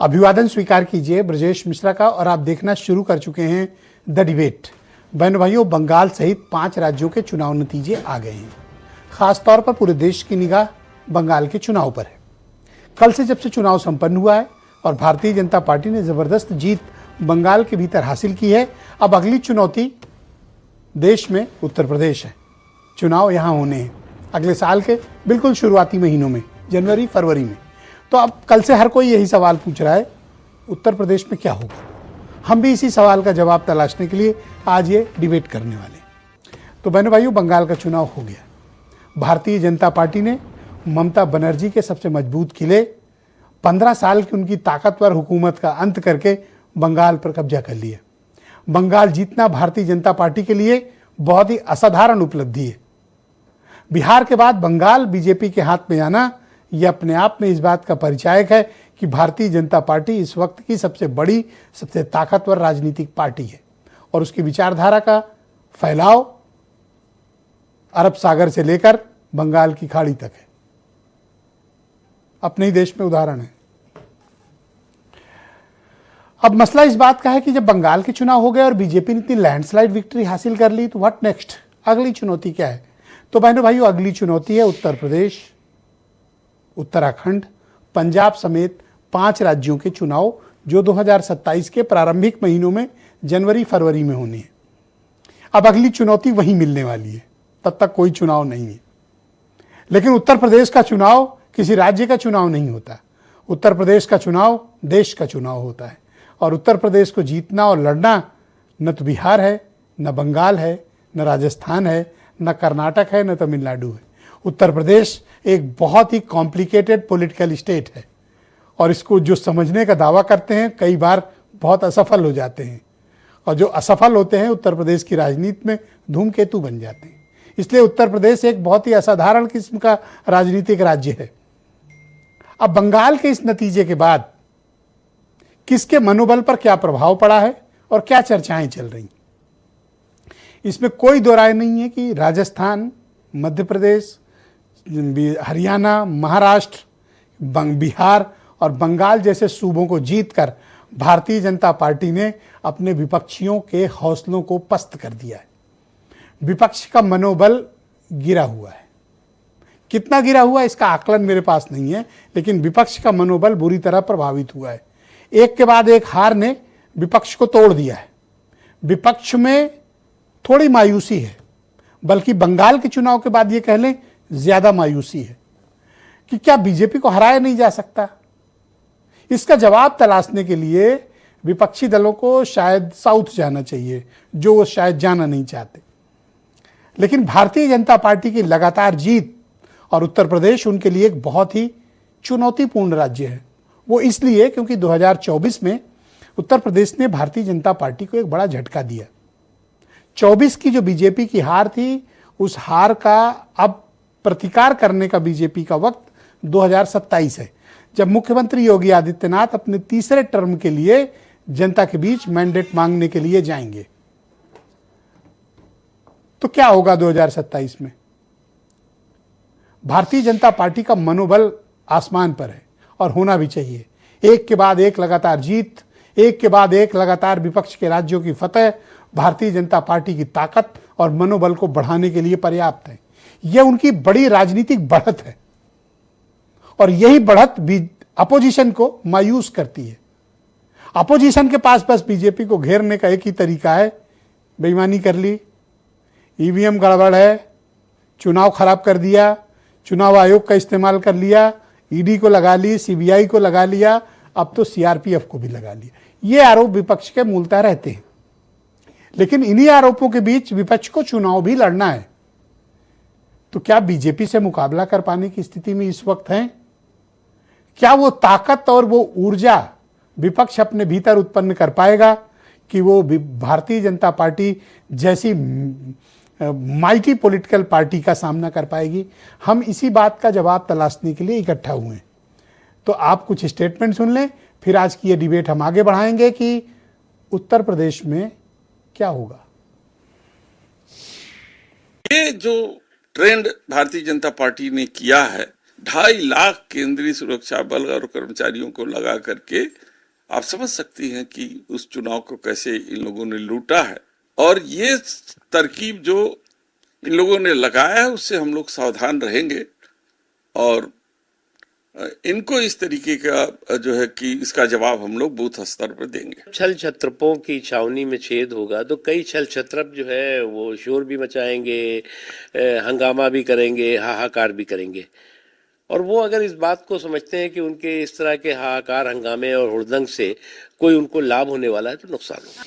अभिवादन स्वीकार कीजिए ब्रजेश मिश्रा का और आप देखना शुरू कर चुके हैं द डिबेट। बहनों भाइयों, बंगाल सहित 5 राज्यों के चुनाव नतीजे आ गए हैं। खासतौर पर पूरे देश की निगाह बंगाल के चुनाव पर है। कल से जब से चुनाव संपन्न हुआ है और भारतीय जनता पार्टी ने जबरदस्त जीत बंगाल के भीतर हासिल की है, अब अगली चुनौती देश में उत्तर प्रदेश है। चुनाव यहाँ होने हैं अगले साल के बिल्कुल शुरुआती महीनों में, जनवरी फरवरी में। तो अब कल से हर कोई यही सवाल पूछ रहा है, उत्तर प्रदेश में क्या होगा। हम भी इसी सवाल का जवाब तलाशने के लिए आज ये डिबेट करने वाले हैं। तो बहनों भाइयों, बंगाल का चुनाव हो गया। भारतीय जनता पार्टी ने ममता बनर्जी के सबसे मजबूत किले, 15 साल की उनकी ताकतवर हुकूमत का अंत करके बंगाल पर कब्जा कर लिया। बंगाल जीतना भारतीय जनता पार्टी के लिए बहुत ही असाधारण उपलब्धि है। बिहार के बाद बंगाल बीजेपी के हाथ में आना यह अपने आप में इस बात का परिचायक है कि भारतीय जनता पार्टी इस वक्त की सबसे बड़ी, सबसे ताकतवर राजनीतिक पार्टी है और उसकी विचारधारा का फैलाव अरब सागर से लेकर बंगाल की खाड़ी तक है। अपने ही देश में उदाहरण है। अब मसला इस बात का है कि जब बंगाल के चुनाव हो गए और बीजेपी ने इतनी लैंडस्लाइड विक्ट्री हासिल कर ली, तो व्हाट नेक्स्ट? अगली चुनौती क्या है? तो बहनों भाइयों, अगली चुनौती है उत्तर प्रदेश, उत्तराखंड, पंजाब समेत 5 राज्यों के चुनाव जो 2027 के प्रारंभिक महीनों में जनवरी फरवरी में होने हैं। अब अगली चुनौती वहीं मिलने वाली है, तब तक कोई चुनाव नहीं है। लेकिन उत्तर प्रदेश का चुनाव किसी राज्य का चुनाव नहीं होता। उत्तर प्रदेश का चुनाव देश का चुनाव होता है और उत्तर प्रदेश को जीतना और लड़ना न तो बिहार है, न बंगाल है, न राजस्थान है, न कर्नाटक है, न तमिलनाडु है। उत्तर प्रदेश एक बहुत ही कॉम्प्लिकेटेड पॉलिटिकल स्टेट है और इसको जो समझने का दावा करते हैं कई बार बहुत असफल हो जाते हैं और जो असफल होते हैं उत्तर प्रदेश की राजनीति में धूमकेतु बन जाते हैं। इसलिए उत्तर प्रदेश एक बहुत ही असाधारण किस्म का राजनीतिक राज्य है। अब बंगाल के इस नतीजे के बाद किसके मनोबल पर क्या प्रभाव पड़ा है और क्या चर्चाएं चल रही, इसमें कोई दो राय नहीं है कि राजस्थान, मध्य प्रदेश, हरियाणा, महाराष्ट्र, बिहार और बंगाल जैसे सूबों को जीतकर भारतीय जनता पार्टी ने अपने विपक्षियों के हौसलों को पस्त कर दिया है। विपक्ष का मनोबल गिरा हुआ है। कितना गिरा हुआ इसका आकलन मेरे पास नहीं है, लेकिन विपक्ष का मनोबल बुरी तरह प्रभावित हुआ है। एक के बाद एक हार ने विपक्ष को तोड़ दिया है। विपक्ष में थोड़ी मायूसी है, बल्कि बंगाल के चुनाव के बाद ये कह लें ज्यादा मायूसी है कि क्या बीजेपी को हराया नहीं जा सकता। इसका जवाब तलाशने के लिए विपक्षी दलों को शायद साउथ जाना चाहिए, जो वो शायद जाना नहीं चाहते। लेकिन भारतीय जनता पार्टी की लगातार जीत और उत्तर प्रदेश उनके लिए एक बहुत ही चुनौतीपूर्ण राज्य है। वो इसलिए क्योंकि 2024 में उत्तर प्रदेश ने भारतीय जनता पार्टी को एक बड़ा झटका दिया। 24 की जो बीजेपी की हार थी, उस हार का अब प्रतिकार करने का बीजेपी का वक्त 2027 है, जब मुख्यमंत्री योगी आदित्यनाथ अपने तीसरे टर्म के लिए जनता के बीच मैंडेट मांगने के लिए जाएंगे। तो क्या होगा 2027 में? भारतीय जनता पार्टी का मनोबल आसमान पर है और होना भी चाहिए। एक के बाद एक लगातार जीत, एक के बाद एक लगातार विपक्ष के राज्यों की फतह भारतीय जनता पार्टी की ताकत और मनोबल को बढ़ाने के लिए पर्याप्त है। यह उनकी बड़ी राजनीतिक बढ़त है और यही बढ़त भी अपोजिशन को मायूस करती है। अपोजिशन के पास बस बीजेपी को घेरने का एक ही तरीका है, बेईमानी कर ली, ईवीएम गड़बड़ है, चुनाव खराब कर दिया, चुनाव आयोग का इस्तेमाल कर लिया, ईडी को लगा ली, सीबीआई को लगा लिया, अब तो सीआरपीएफ को भी लगा लिया। ये आरोप विपक्ष के मूलतः रहते हैं। लेकिन इन्हीं आरोपों के बीच विपक्ष को चुनाव भी लड़ना है। तो क्या बीजेपी से मुकाबला कर पाने की स्थिति में इस वक्त है? क्या वो ताकत और वो ऊर्जा विपक्ष अपने भीतर उत्पन्न कर पाएगा कि वो भारतीय जनता पार्टी जैसी माइटी पॉलिटिकल पार्टी का सामना कर पाएगी? हम इसी बात का जवाब तलाशने के लिए इकट्ठा हुए हैं। तो आप कुछ स्टेटमेंट सुन लें, फिर आज की ये डिबेट हम आगे बढ़ाएंगे कि उत्तर प्रदेश में क्या होगा। ये जो ट्रेंड भारतीय जनता पार्टी ने किया है, 2.5 लाख केंद्रीय सुरक्षा बल और कर्मचारियों को लगा करके आप समझ सकती हैं कि उस चुनाव को कैसे इन लोगों ने लूटा है। और ये तरकीब जो इन लोगों ने लगाया है उससे हम लोग सावधान रहेंगे और इनको इस तरीके का जो है कि इसका जवाब हम लोग बूथ स्तर पर देंगे। छल छत्रपों की छावनी में छेद होगा तो कई छल छत्रप जो है वो शोर भी मचाएंगे, हंगामा भी करेंगे, हाहाकार भी करेंगे। और वो अगर इस बात को समझते हैं कि उनके इस तरह के हाहाकार, हंगामे और हुड़दंग से कोई उनको लाभ होने वाला है तो नुकसान होगा।